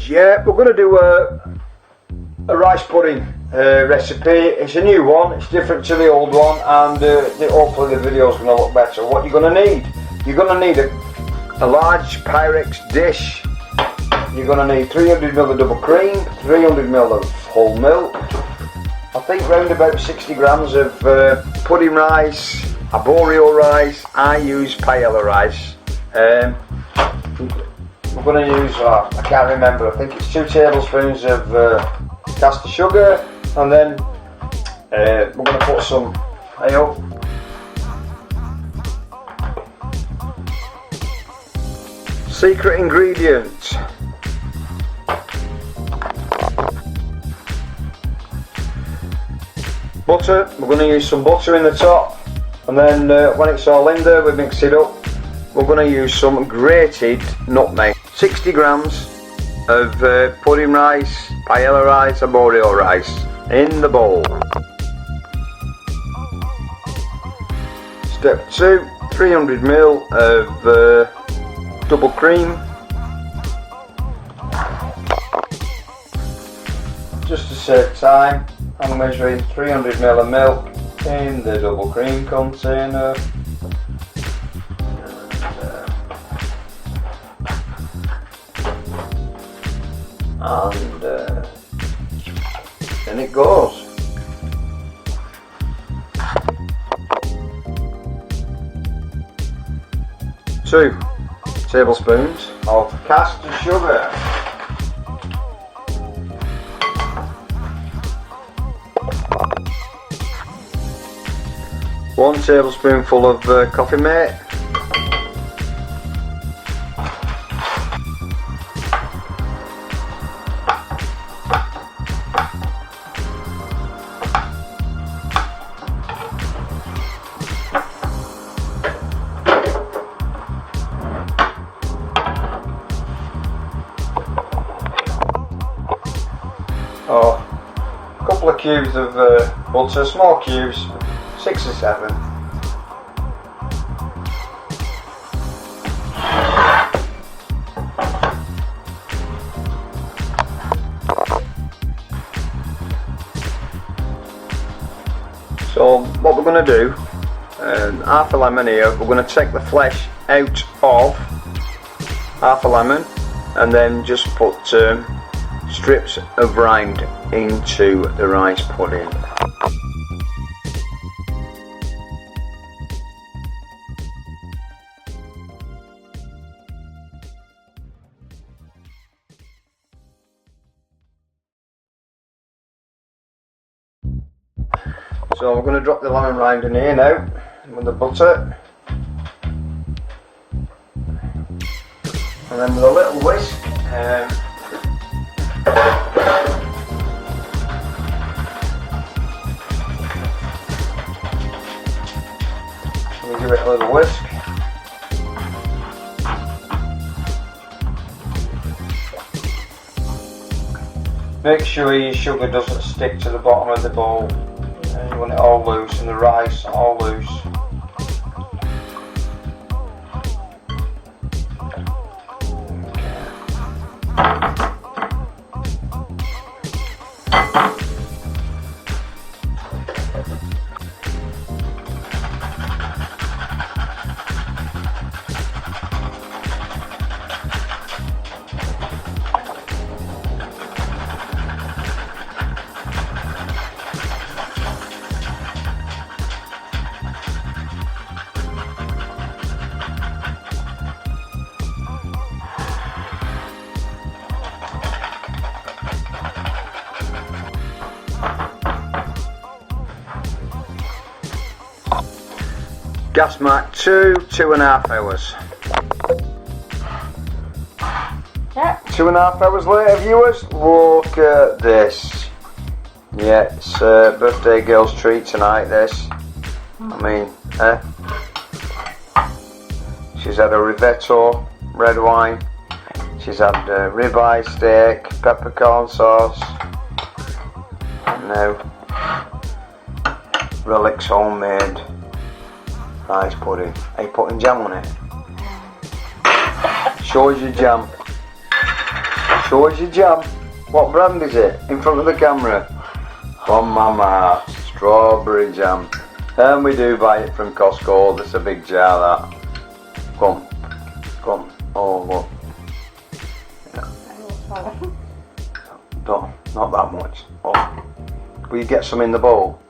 Yeah, we're going to do a rice pudding recipe. It's a new one, it's different to the old one, and hopefully the video is going to look better. What you're going to need, you're going to need a large Pyrex dish. You're going to need 300ml of double cream, 300ml of whole milk, I think round about 60 grams of pudding rice, arborio rice. I use paella rice. We're going to use, I can't remember, I think it's 2 tablespoons of caster sugar, and then we're going to put some ale. Secret ingredients. Butter. We're going to use some butter in the top, and then when it's all in there we mix it up. We're going to use some grated nutmeg. 60 grams of pudding rice, paella rice, arborio rice in the bowl. Step 2, 300ml of double cream. Just to save time, I'm measuring 300ml of milk in the double cream container. And then it goes. Two tablespoons of caster sugar. 1 tablespoonful of coffee mate. A couple of cubes of butter, small cubes, 6 or 7. So what we're going to do, half a lemon here, we're going to take the flesh out of half a lemon and then just put strips of rind into the rice pudding. So we're going to drop the lemon rind in here now with the butter, and then with a little whisk we give it a little whisk. Make sure your sugar doesn't stick to the bottom of the bowl. You want it all loose, and the rice all loose. Gas mark 2.5 hours. Yeah. 2.5 hours later, viewers, look at this. Yeah, it's birthday girl's treat tonight, this. I mean, she's had a rivetto, red wine. She's had ribeye steak, peppercorn sauce. And now, Relics homemade rice pudding. Are you putting jam on it? Show us your jam. Show us your jam. What brand is it? In front of the camera. From Mama. Strawberry jam. And we do buy it from Costco. That's a big jar, that. Come. Come. Oh, look. Don't, not that much. Oh. Will you get some in the bowl?